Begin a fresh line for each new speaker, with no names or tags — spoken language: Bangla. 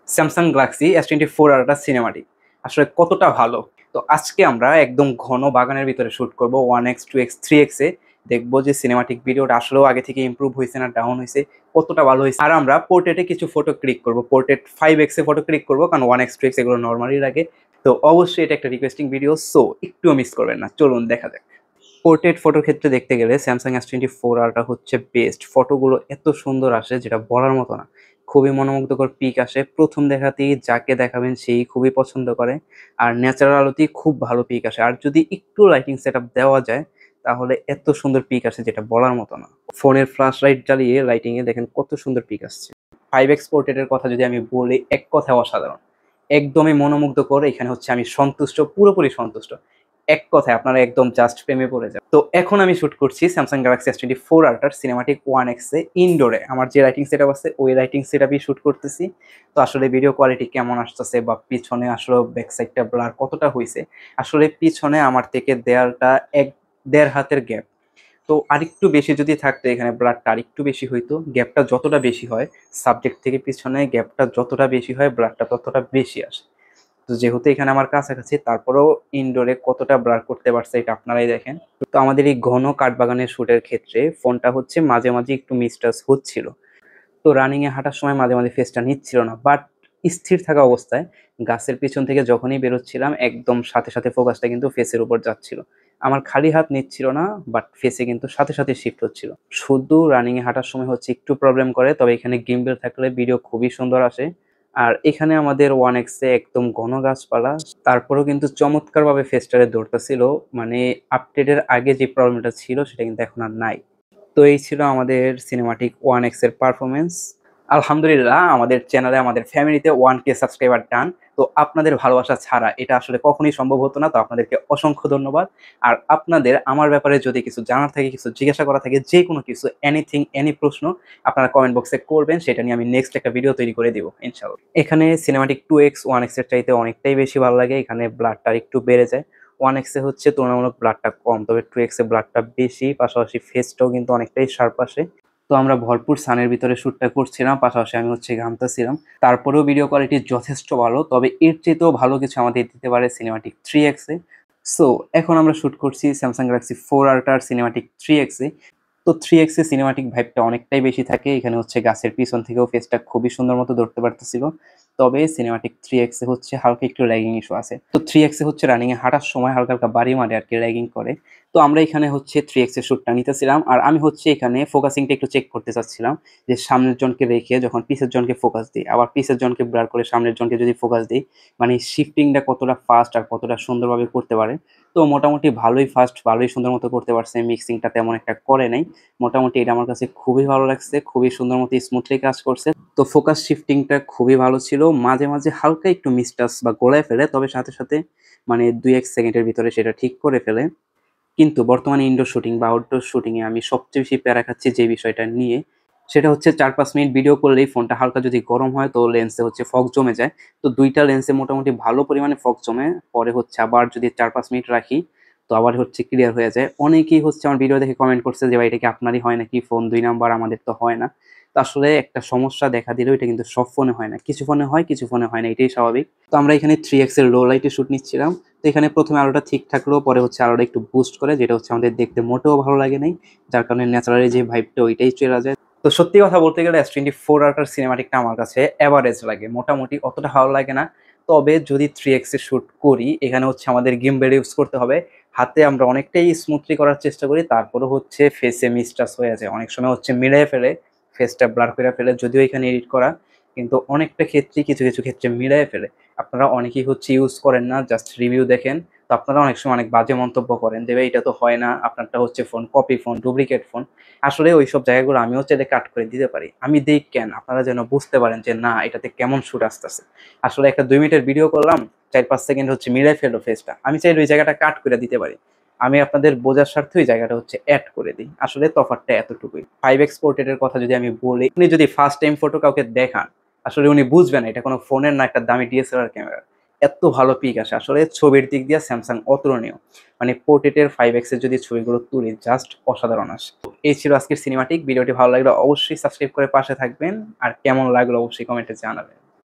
Samsung Galaxy S24 ultra cinematic আসলে কতটা ভালো। তো আজকে আমরা একদম ঘন বাগানের ভিতরে শুট করব 1x 2x 3x এ। দেখবো যে সিনেমাটিক ভিডিওটা আসলেও আগে থেকে ইমপ্রুভ হয়েছে না ডাউন হয়েছে, কতটা ভালো হয়েছে। আর আমরা পোর্ট্রেটে কিছু ফটো ক্লিক করব, পোর্ট্রেট 5x এ ফটো ক্লিক করব, কারণ 1x 2x এগুলো নর্মালি লাগে। তো অবশ্যই এটা একটা রিকোয়েস্টিং ভিডিও, সো একটুও মিস করবেন না। চলুন দেখা যাক। পোর্ট্রেট ফটোর ক্ষেত্রে দেখতে গেলে স্যামসাং S24 আল্ট্রা হচ্ছে বেস্ট। ফটোগুলো এত সুন্দর আসে যেটা বলার মতো না। খুবই মনোমুগ্ধকর পিক আসে। প্রথম দেখাতেই যাকে দেখাবেন সেই খুবই পছন্দ করে। আর ন্যাচারাল আলোতেই খুব ভালো পিক আসে। আর যদি একটু লাইটিং সেটআপ দেওয়া যায় তাহলে এত সুন্দর পিক আসে যেটা বলার মতো না। ফোনের ফ্ল্যাশ লাইট জ্বালিয়ে লাইটিং এ দেখেন কত সুন্দর পিক আসছে। 5x পোর্ট্রেটের কথা যদি আমি বলি, এক কথায় অসাধারণ। একদমই মনোমুগ্ধকর। এখানে হচ্ছে আমি সন্তুষ্ট, পুরোপুরি সন্তুষ্ট। এক কথায় আপনারা একদম জাস্ট প্রেমে পড়ে যাবেন। তো এখন আমি শুট করছি স্যামসাং গ্যালাক্সি S24 আল্ট্রার সিনেমাটিক 1x এ ইনডোরে। আমার যে লাইটিং সেটআপ আছে ওই লাইটিং সেটআপই শুট করতেছি। তো আসলে ভিডিও কোয়ালিটি কেমন আসতেছে বা পিছনে আসলে ব্যাক সাইডটা ব্লার কতটা হইছে। আসলে পিছনে আমার থেকে দেয়ালটা ১-১.৫ হাতের গ্যাপ। তো আরেকটু বেশি যদি থাকতো, এখানে ব্লাডটা আরেকটু বেশি হইতো। গ্যাপটা যতটা বেশি হয়, সাবজেক্ট থেকে পিছনে গ্যাপটা যতটা বেশি হয় ব্লাডটা ততটা বেশি আসে। তো যেহেতু এখানে আমার কাছাকাছি, তারপরেও ইনডোরে কতটা ব্লার করতে পারছে এটা আপনারাই দেখেন। তো আমাদের এই ঘন কাঠবাগানের শুটের ক্ষেত্রে ফোনটা হচ্ছে মাঝে মাঝে একটু মিসটাচ হচ্ছিল। তো রানিং এ হাঁটার সময় মাঝে মাঝে ফেসটা নিচ্ছিল না, বাট স্থির থাকা অবস্থায় গাছের পিছন থেকে যখনই বেরোচ্ছিলাম একদম সাথে সাথে ফোকাসটা কিন্তু ফেসের উপর যাচ্ছিল। আমার খালি হাত নিচ্ছিল না, বাট ফেসে কিন্তু সাথে সাথে শিফট হচ্ছিল। শুধু রানিং এ হাঁটার সময় হচ্ছে একটু প্রবলেম করে, তবে এখানে গিম্বেল থাকলে ভিডিও খুবই সুন্দর আসে। আর এখানে আমাদের 1x এ একদম ঘন গাছপালা, তারপরেও কিন্তু চমৎকারভাবে ফেসটারে ধরতেছিল। মানে আপডেটের আগে যে প্রবলেমটা ছিল সেটা কিন্তু এখন আর নাই। তো এই ছিল আমাদের সিনেমাটিক 1x এর পারফরমেন্স। আলহামদুলিল্লাহ আমাদের চ্যানেলে আমাদের ফ্যামিলিতে 1K সাবস্ক্রাইবার ডান। তো আপনাদের ভালোবাসা ছাড়া এটা আসলে কখনোই সম্ভব হতো না। তো আপনাদেরকে অসংখ্য ধন্যবাদ। আর আপনাদের আমার ব্যাপারে যদি কিছু জানার থাকে, কিছু জিজ্ঞাসা করা থাকে, যেকোনো কিছু, এনিথিং, এনি প্রশ্ন আপনারা কমেন্ট বক্সে করবেন। সেটা নিয়ে আমি নেক্সট একটা ভিডিও তৈরি করে দিব ইনশাআল্লাহ। এখানে সিনেমাটিক 2x 1x এর চাইতে অনেকটাই বেশি ভালো লাগে। এখানে ব্লাডটা আরেকটু বেড়ে যায়। 1x এ হচ্ছে তুলনামূলক ব্লাডটা কম, তবে 2x এ ব্লাডটা বেশি। পাশাপাশি ফেসটাও কিন্তু অনেকটাই শার্প আসে। তো আমরা ভরপুর সানের ভিতরে শ্যুটটা করছিলাম, পাশাপাশি আমি হচ্ছে ঘামতেছিলাম। তারপরেও ভিডিও কোয়ালিটি যথেষ্ট ভালো, তবে এর চেয়েতেও ভালো কিছু আমাদের দিতে পারে সিনেমাটিক 3x এ। সো এখন আমরা শ্যুট করছি স্যামসাং গ্যালাক্সি 4 আল্ট্রার সিনেমাটিক 3x এ। তো 3x এ সিনেমাটিক ভাইবটা অনেকটাই বেশি থাকে। এখানে হচ্ছে গাছের পিছন থেকেও ফেসটা খুবই সুন্দর মতো ধরতে পারতেছিল। তবে সিনেমাটিক 3x এ হচ্ছে হালকা একটু ল্যাগিং ইস্যু আছে। তো 3x এ হচ্ছে রানিং এ হাঁটার সময় হালকা হালকা বাড়ি মারে আর কি, ল্যাগিং করে। তো আমরা এখানে হচ্ছে 3x এর শ্যুটটা নিতেছিলাম। আর আমি হচ্ছে এখানে ফোকাসিংটা একটু চেক করতে চাচ্ছিলাম, যে সামনের জনকে রেখে যখন পিছের জনকে ফোকাস দিই, আবার পিছের জনকে ব্লার করে সামনের জনকে যদি ফোকাস দিই, মানে শিফটিংটা কতটা ফাস্ট আর কতটা সুন্দরভাবে করতে পারে। তো মোটামুটি ভালোই ফাস্ট, ভালোই সুন্দর মতো করতে পারছে। মিক্সিংটা তেমন একটা করে নাই। মোটামুটি এটা আমার কাছে খুবই ভালো লাগছে। খুবই সুন্দর মতো স্মুথলি কাজ করছে। তো ফোকাস শিফটিংটা খুবই ভালো ছিল। মাঝে মাঝে হালকা একটু মিসটাচ বা গোলায় ফেলে, তবে সাথে সাথে মানে 2-1 সেকেন্ডের ভিতরে সেটা ঠিক করে ফেলে। কিন্তু বর্তমানে ইনডোর শুটিং বা আউটডোর শুটিং এ আমি সবচেয়ে বেশি প্যারা খাচ্ছি যে বিষয়টা নিয়ে, সেটা হচ্ছে ৪-৫ মিনিট ভিডিও করলেই ফোনটা হালকা যদি গরম হয় তো লেন্সে হচ্ছে ফগ জমে যায়। তো ২ টা লেন্সে মোটামুটি ভালো পরিমাণে ফগ জমে। পরে হচ্ছে আবার যদি ৪-৫ মিনিট রাখি তো আবার হচ্ছে ক্লিয়ার হয়ে যায়। অনেকেই হচ্ছে আমার ভিডিও দেখে কমেন্ট করছে যে, "ভাই এটা কি আপনারই হয় নাকি? ফোন ২ নাম্বার, আমাদের তো হয় না।" তো আসলে একটা সমস্যা দেখা দিলেও এটা কিন্তু সব ফোনে হয় না। কিছু ফোনে হয়, কিছু ফোনে হয় না। এটাই স্বাভাবিক। তো আমরা এখানে 3x এর লো লাইটে শুট নিচ্ছিলাম। তো এখানে ১ম এ আলোটা ঠিক থাকলেও পরে হচ্ছে আলোটা একটু বুস্ট করে, যেটা হচ্ছে আমাদের দেখতে মোটেও ভালো লাগে নাই। যার কারণে ন্যাচারালি যে ভাইবটা ওইটাই চলে যায়। তো সত্যি কথা বলতে গেলে S24 আল্ট্রার সিনেমাটিকটা আমার কাছে এভারেজ লাগে। মোটামুটি অতটা ভালো লাগে না। তবে যদি 3x এ শুট করি, এখানে হচ্ছে আমাদের গিম্বেল ইউজ করতে হবে। হাতে আমরা অনেকটাই স্মুথলি করার চেষ্টা করি। তারপরেও হচ্ছে ফেসে মিসটাচ হয়ে যায়। অনেক সময় হচ্ছে মিলায়ে ফেলে, ফেসটা ব্লার করে ফেলে। যদিও এখানে এডিট করা, কিন্তু অনেকটা ক্ষেত্রেই কিছু ক্ষেত্রে মিলায়ে ফেলে। আপনারা অনেকেই হচ্ছে ইউজ করেন না, জাস্ট রিভিউ দেখেন। তো আপনারা অনেক সময় অনেক বাজে মন্তব্য করেন যে, "ভাই এটা তো হয় না, আপনারটা হচ্ছে phone copy phone, duplicate phone." আসলে ওইসব জায়গাগুলো আমিও চাইলে কাট করে দিতে পারি। আমি দেই কেন? আপনারা যেন বুঝতে পারেন যে না, এটাতে কেমন শুট আসতেছে। আসলে একটা ২ মিনিটের ভিডিও করলাম, ৪-৫ সেকেন্ড হচ্ছে মিলায় ফেললো ফেসটা। আমি চাইলে ওই জায়গাটা কাট করে দিতে পারি। আমি আপনাদের বোঝার স্বার্থে ওই জায়গাটা হচ্ছে এড করে দিই। আসলে তফাৎটা এতটুকুই। 5x পোর্ট্রেট এর কথা যদি আমি বলি, আপনি যদি ফার্স্ট টাইম ফটো কাউকে দেখান, আসলে উনি বুঝবেন না এটা কোনো ফোনের না একটা দামি DSLR ক্যামেরা। এত ভালো পিক আসে। আসলে ছবির দিক দিয়ে স্যামসাং অতুলনীয়। মানে পোর্ট্রেট এর 5x এর যদি ছবিগুলো তুলি জাস্ট অসাধারণ আসে। এই ছিল আজকের সিনেমাটিক। ভিডিওটি ভালো লাগলে অবশ্যই সাবস্ক্রাইব করে পাশে থাকবেন। আর কেমন লাগলো অবশ্যই কমেন্টে জানাবেন।